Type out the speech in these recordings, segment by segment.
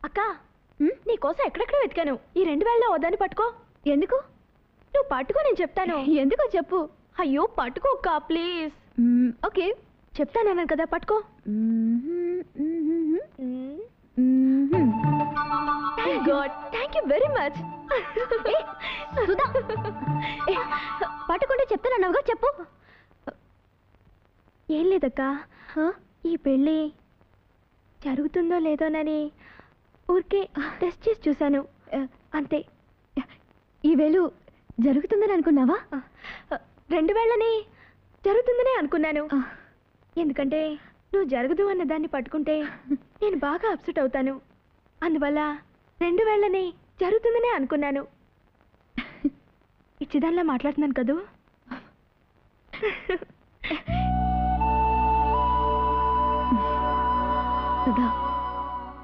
అక్క నీకోసం ఎక్కడెక్కడ వెతికాను. ఈ 2000లో వద్దని పట్టుకో. ఎందుకు? నువ్వు పట్టుకో, నేను చెప్తాను. ఎందుకో చెప్పు. అయ్యో పట్టుకో అక్క ప్లీజ్. ఓకే చెప్తానన్నాను కదా, పట్టుకో. Thank you very much. పట్టుకుంటే చెప్తానన్నావుగా, చెప్పు. ఏం లేదక్క, ఈ పెళ్ళి జరుగుతుందో లేదోనని ఊరికే టెస్ట్ చేసి చూశాను అంతే. ఈ వేలు జరుగుతుందని అనుకున్నావా? 2000ని జరుగుతుందనే అనుకున్నాను. ఎందుకంటే నువ్వు జరగదు అన్న దాన్ని పట్టుకుంటే నేను బాగా అప్సెట్ అవుతాను. అందువల్ల 2000ని జరుగుతుందనే అనుకున్నాను. ఇచ్చిదానిలా మాట్లాడుతున్నాను కదూ. Sudha,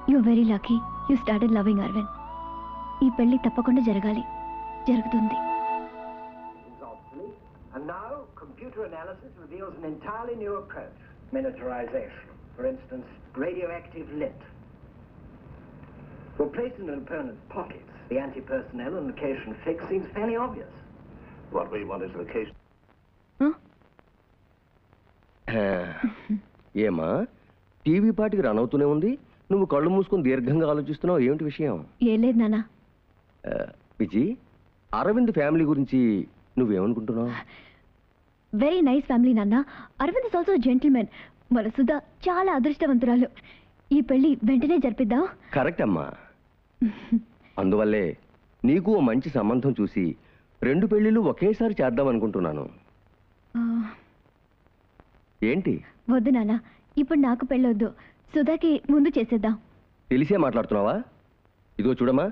you are very lucky you started loving Arvind. ఈ పెళ్లి తప్పకుండా జరగాలి, జరుగుతుంది. And now, computer analysis reveals an entirely new approach. Miniaturization. For instance, radioactive lint. Well, placed in an opponent's pockets, the anti-personnel and location fix seems fairly obvious. What we want is location. ఏమా TV పాటికి run అవుతూనే ఉంది, నువ్వు కళ్ళు మూసుకుని దీర్ఘంగా ఆలోచిస్తున్నావు. ఏమిటి విషయం? ఏం లేదు నాన్న. విజి, అరవింద్ ఫ్యామిలీ గురించి నువ్వేమనుకుంటున్నావు? వెరీ నైస్ ఫ్యామిలీ నాన్న. Arvind is also gentlemen. మన సుధా చాలా అదృష్టవంతురాలు. ఈ పెళ్లి వెంటనే జరిపిద్దాం. కరెక్ట్ అమ్మా. అందువల్లే నీకు ఓ మంచి సంబంధం చూసి 2 పెళ్లిళ్ళు ఒకేసారి చేద్దాం అనుకుంటున్నాను. ఏంటి? వద్దు నాన్న, ఇప్పుడు నాకు పెళ్ళొద్దు. సుధాకి ముందు చేసేద్దాం. తెలిసే మాట్లాడుతున్నావా? ఇదిగో చూడమ్మా,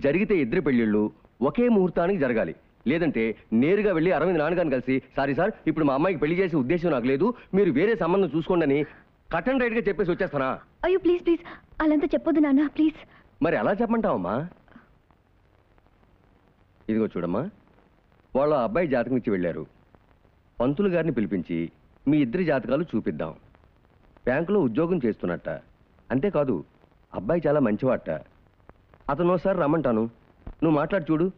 జరిగితే 2 పెళ్లిళ్ళు ఒకే ముహూర్తానికి జరగాలి. లేదంటే నేరుగా వెళ్ళి అరవింద్ నాన్నగారిని కలిసి, సారీ సార్, ఇప్పుడు మా అమ్మాయికి పెళ్లి చేసే ఉద్దేశం నాకు లేదు, మీరు వేరే సంబంధం చూసుకోండి అని కట్ అండ్ రైట్ గా చెప్పేసి వచ్చేస్తానా? అయ్యో ప్లీజ్ ప్లీజ్, అలాంతా చెప్పొద్దు నాన్న ప్లీజ్. మరి ఎలా చెప్పమంటావమ్మా? ఇదిగో చూడమ్మా, వాళ్ళ అబ్బాయి జాతకం ఇచ్చి వెళ్ళారు. పంతులు గారిని పిలిపించి మీ 2 జాతకాలు చూపిద్దాం. బ్యాంకులో ఉద్యోగం చేస్తున్నట్ట. అంతేకాదు అబ్బాయి చాలా మంచివాట. అతను ఒకసారి రమ్మంటాను, నువ్వు మాట్లాడి చూడు.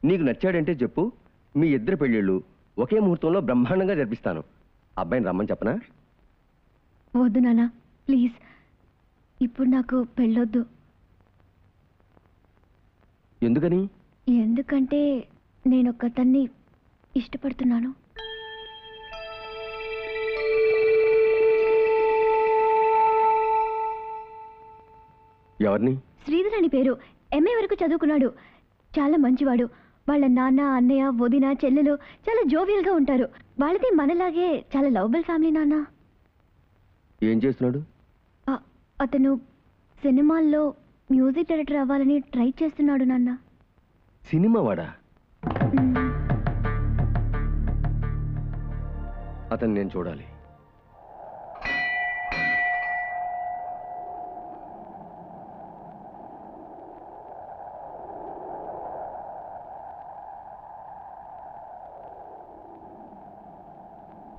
నీకు నచ్చాడంటే చెప్పు, మీ 2 పెళ్ళిళ్ళు ఒకే ముహూర్తంలో బ్రహ్మాండంగా జరిపిస్తాను. అబ్బాయిని రమ్మని చెప్పనా? వద్దు నాన్న ప్లీజ్, ఇప్పుడు నాకు పెళ్ళొద్దు. ఎందుకని? ఎందుకంటే నేను ఒక్కతన్ని ఇష్టపడుతున్నాను. ఎవరిని? శ్రీధర్ అని పేరు. ఎంఏ వరకు చదువుకున్నాడు. చాలా మంచివాడు. వాళ్ళ నాన్న, అన్నయ్య, వదిన, చెల్లెలు చాలా జోవియల్ గా ఉంటారు. వాళ్ళది మనలాగే చాలా లవబుల్ ఫ్యామిలీ నాన్న. ఏం చేస్తున్నాడు? అతను సినిమాల్లో మ్యూజిక్ డైరెక్టర్ అవ్వాలని ట్రై చేస్తున్నాడు నాన్న. సినిమా వాడా? అతను నేను చూడాలి.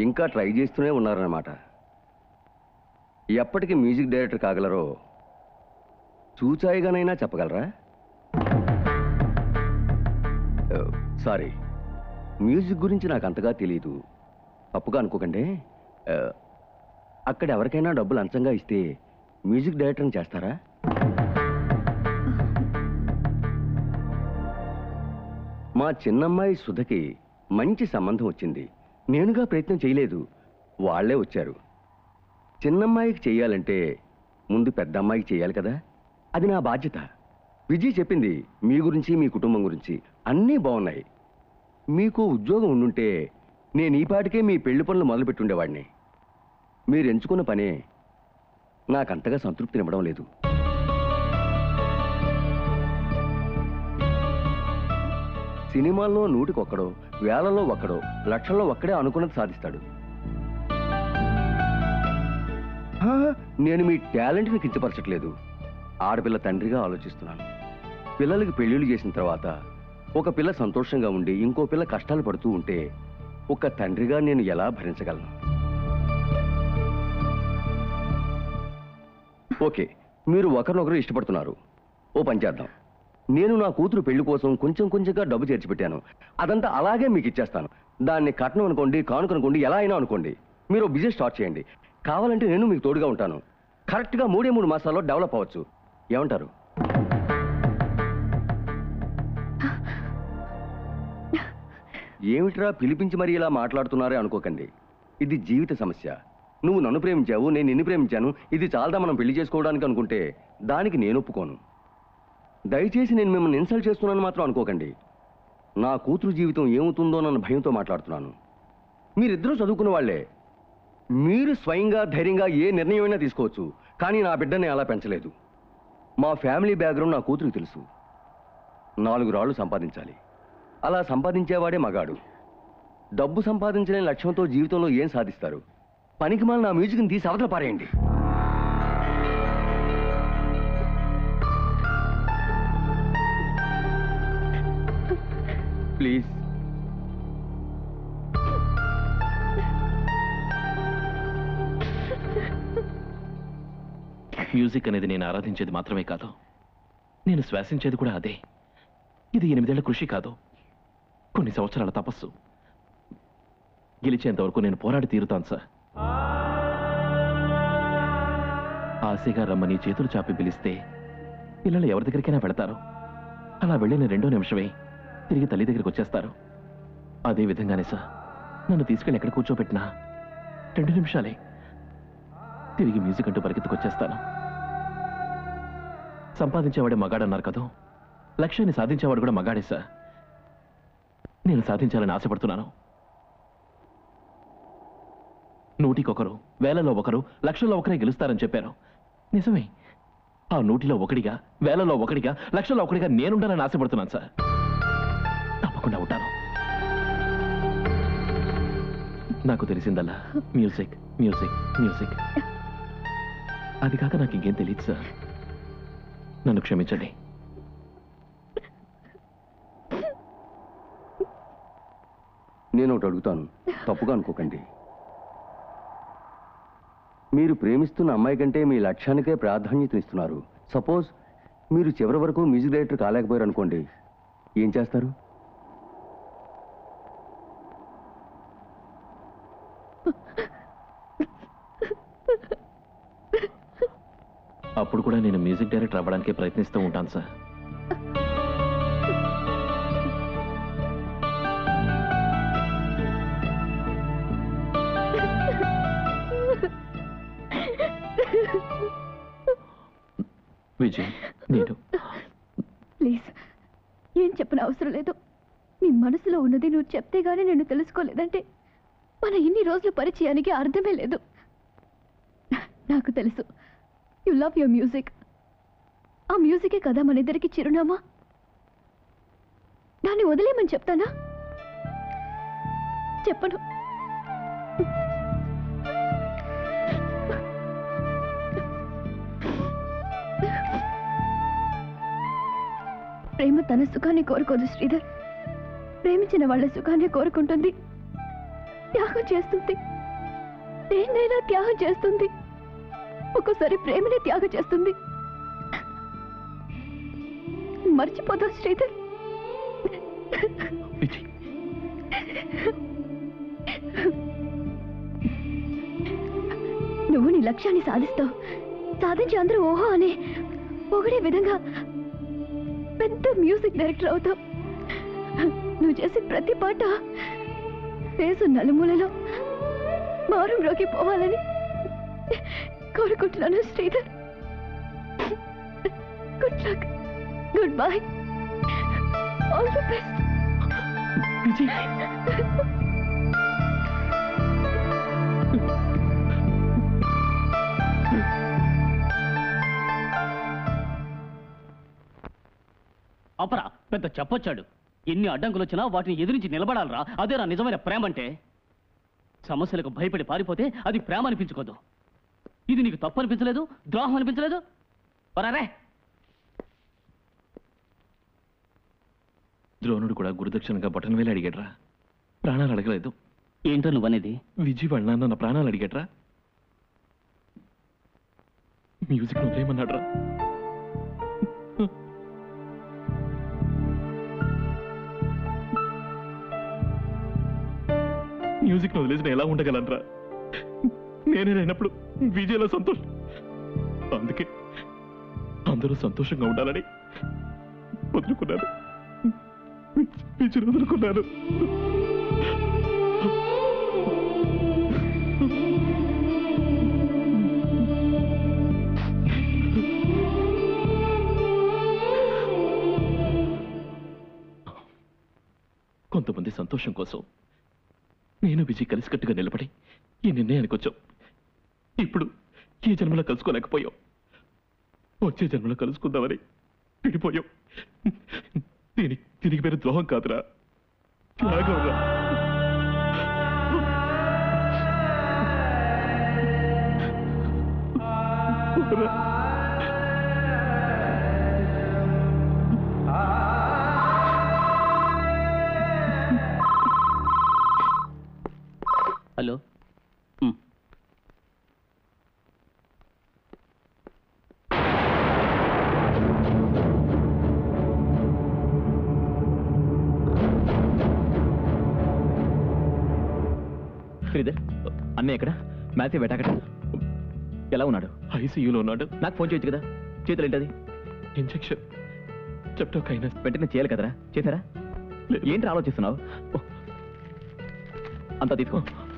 ఇంకా ట్రై చేస్తూనే ఉన్నారన్నమాట. ఎప్పటికీ మ్యూజిక్ డైరెక్టర్ కాగలరో చూచాయిగానైనా చెప్పగలరా? సారీ, మ్యూజిక్ గురించి నాకు అంతగా తెలీదు, తప్పుగా అనుకోకండి. అక్కడ ఎవరికైనా డబ్బులు లంచంగా ఇస్తే మ్యూజిక్ డైరెక్టర్ని చేస్తారా? మా చిన్నమ్మాయి సుధకి మంచి సంబంధం వచ్చింది. నేనుగా ప్రయత్నం చేయలేదు, వాళ్లే వచ్చారు. చిన్నమ్మాయికి చెయ్యాలంటే ముందు పెద్ద అమ్మాయికి చెయ్యాలి కదా, అది నా బాధ్యత. విజయ్ చెప్పింది మీ గురించి, మీ కుటుంబం గురించి అన్నీ బాగున్నాయి. మీకు ఉద్యోగం ఉండుంటే నేను ఈ పాటికే మీ పెళ్లి పనులు మొదలుపెట్టుండేవాడిని. మీరు ఎంచుకున్న పనే నాకంతగా సంతృప్తినివ్వడం లేదు. సినిమాల్లో 100కి ఒక్కడో, వేలలో ఒక్కడో, లక్షల్లో ఒక్కడే అనుకున్నది సాధిస్తాడు. నేను మీ టాలెంట్ని కించపరచట్లేదు. ఆడపిల్ల తండ్రిగా ఆలోచిస్తున్నాను. పిల్లలకి పెళ్లిళ్ళు చేసిన తర్వాత ఒక పిల్ల సంతోషంగా ఉండి ఇంకో పిల్ల కష్టాలు పడుతూ ఉంటే ఒక తండ్రిగా నేను ఎలా భరించగలను? ఓకే, మీరు ఒకరినొకరు ఇష్టపడుతున్నారు. ఓ పని చేద్దాం, నేను నా కూతురు పెళ్లి కోసం కొంచెం కొంచెంగా డబ్బు చేర్చి పెట్టాను. అదంతా అలాగే మీకు ఇచ్చేస్తాను. దాన్ని కట్నం అనుకోండి, కానుకనుకోండి, ఎలా అయినా అనుకోండి. మీరు బిజినెస్ స్టార్ట్ చేయండి. కావాలంటే నేను మీకు తోడుగా ఉంటాను. కరెక్ట్గా 3 మాసాల్లో డెవలప్ అవ్వచ్చు. ఏమంటారు? ఏమిట్రా పిలిపించి మరీ ఇలా మాట్లాడుతున్నారే అనుకోకండి. ఇది జీవిత సమస్య. నువ్వు నన్ను ప్రేమించావు, నేను నిన్ను ప్రేమించాను. ఇది చాలదా మనం పెళ్లి చేసుకోవడానికి అనుకుంటే దానికి నేను ఒప్పుకోను. దయచేసి నేను మిమ్మల్ని ఇన్సల్ట్ చేస్తున్నాను మాత్రం అనుకోకండి. నా కూతురు జీవితం ఏమవుతుందోనన్న భయంతో మాట్లాడుతున్నాను. మీరిద్దరూ చదువుకున్న వాళ్లే. మీరు స్వయంగా ధైర్యంగా ఏ నిర్ణయమైనా తీసుకోవచ్చు. కానీ నా బిడ్డని అలా పెంచలేదు. మా ఫ్యామిలీ బ్యాక్గ్రౌండ్ నా కూతురికి తెలుసు. 4 రాళ్లు సంపాదించాలి. అలా సంపాదించేవాడే మగాడు. డబ్బు సంపాదించలేని లక్ష్యంతో జీవితంలో ఏం సాధిస్తారు? పనికి మాలిన నా మ్యూజిక్ని తీసి అవతల పారేయండి. ప్లీజ్. మ్యూజిక్ అనేది నేను ఆరాధించేది మాత్రమే కాదు, నేను శ్వాసించేది కూడా అదే. ఇది 8 ఏళ్ల కృషి కాదు, కొన్ని సంవత్సరాల తపస్సు. గెలిచేంత వరకు నేను పోరాడి తీరుతాను సార్. ఆశగా రమ్మని చేతులు చాపి పిలిస్తే పిల్లలు ఎవరి దగ్గరికైనా వెళతారు. అలా వెళ్ళిన 2వ నిమిషమే తిరిగి తల్లి దగ్గరికి వచ్చేస్తారు. అదే విధంగానే సార్, నన్ను తీసుకెళ్ళి ఎక్కడ కూర్చోబెట్టినా 2 నిమిషాలే తిరిగి మ్యూజిక్ అంటూ పరిగెత్తుకొచ్చేస్తాను. సంపాదించేవాడే మగాడన్నారు కదా, లక్ష్యాన్ని సాధించేవాడు కూడా మగాడే సార్. నేను సాధించాలని ఆశపడుతున్నాను. 100కి1, 1000లో 1, లక్షల్లో 1 గెలుస్తారని చెప్పారు. నిజమే. ఆ 100లో 1గా, 1000లో 1గా, లక్షల్లో 1గా నేనుండాలని ఆశపడుతున్నాను సార్. తప్పకుండా ఉంటాను. నాకు తెలిసిందల్లా మ్యూజిక్ మ్యూజిక్ మ్యూజిక్. అది కాక నాకు ఇంకేం తెలియదు సార్. నన్ను క్షమించండి. నేను ఒకటి అడుగుతాను, తప్పుగా అనుకోకండి. మీరు ప్రేమిస్తున్న అమ్మాయి కంటే మీ లక్ష్యానికే ప్రాధాన్యతనిస్తున్నారు. సపోజ్ మీరు చివరి వరకు మ్యూజిక్ డైరెక్టర్ కాలేకపోయారు అనుకోండి, ఏం చేస్తారు? అప్పుడు కూడా నేను మ్యూజిక్ డైరెక్టర్ అవ్వడానికి ప్రయత్నిస్తూ ఉంటాను సార్. విజయ్, నేను ప్లీజ్, ఏం చెప్పిన అవసరం లేదు. నీ మనసులో ఉన్నది నువ్వు చెప్తే గానీ నేను తెలుసుకోలేదంటే మన ఇన్ని రోజుల పరిచయానికి అర్థమే లేదు. నాకు తెలుసు, యు లవ్ యువర్ మ్యూజిక్. ఆ మ్యూజికే కదా మన ఇద్దరికి చిరునామా. దాన్ని వదిలేమని చెప్తానా? చెప్పను. ప్రేమ తన సుఖాన్ని కోరుకోదు శ్రీధర్. ప్రేమించిన వాళ్ళ సుఖాన్ని కోరుకుంటుంది, త్యాగం చేస్తుంది. దేన్నైనా త్యాగం చేస్తుంది. ఒక్కోసారి ప్రేమనే త్యాగం చేస్తుంది. మర్చిపోదా శ్రీధర్? విజయ్, నువ్వు నీ లక్ష్యాన్ని సాధిస్తావు. సాధించి అందరూ ఓహో అనే పొగిడే విధంగా పెద్ద మ్యూజిక్ డైరెక్టర్ అవుతావు. నువ్వు చేసే ప్రతి పాట దేశం నలుమూలలో మారుమ్రోకి పోవాలని కోరుకుంటున్నాను Sridhar. Good luck, good bye, all the best. Vijay, అపరా పెద్ద చెప్పొచ్చాడు. ఎన్ని అడ్డంకులు వచ్చినా వాటిని ఎదిరించి నిలబడాలరా. అదే నా నిజమైన ప్రేమ అంటే. సమస్యలకు భయపడి పారిపోతే అది ప్రేమ అనిపించుకోదు. ఇది నీకు తప్పు అనిపించలేదు, ద్రోహం అనిపించలేదు? పరారే. ద్రోణుడు కూడా గురుదక్షిణగా బటన్ వేలు అడిగాడ్రా, ప్రాణాలు అడగలేదు. ఏంటో నువ్వనేది? విజయ్ వాళ్ళ నాన్న నా ప్రాణాలు అడిగాడ్రా. మ్యూజిక్ వదిలేయమన్నాడు రా. మ్యూజిక్ వదిలేసి నేను ఎలా ఉండగలనరా? నేనే లేనప్పుడు విజయలో సంతోషం. అందుకే అందరూ సంతోషంగా ఉండాలని వదులుకున్నాను. విజయ్ వదులుకున్నాను. కొంతమంది సంతోషం కోసం నేను విజయ్ కలిసికట్టుగా నిలబడి ఈ నిర్ణయానికి వచ్చాం. ఇప్పుడు ఈ జన్మలో కలుసుకోలేకపోయాం. వచ్చే జన్మలో కలుసుకుందామని విడిపోయాం. దీనికి పేరు ద్రోహం కాదురా, త్యాగంరా. హలో. శ్రీధర్, అన్నయ్య ఎక్కడ? మ్యాథ్యూ వెటాకట ఎలా ఉన్నాడు? ఐసీయూలో ఉన్నాడు. నాకు ఫోన్ చేయొచ్చు కదా. చేతులు ఏంటది? ఇంజెక్షన్. చెప్తా కైనా వెంటనే చేయాలి కదరా. చేశారా? ఏంటి ఆలోచిస్తున్నావు? అంతా తీసుకో.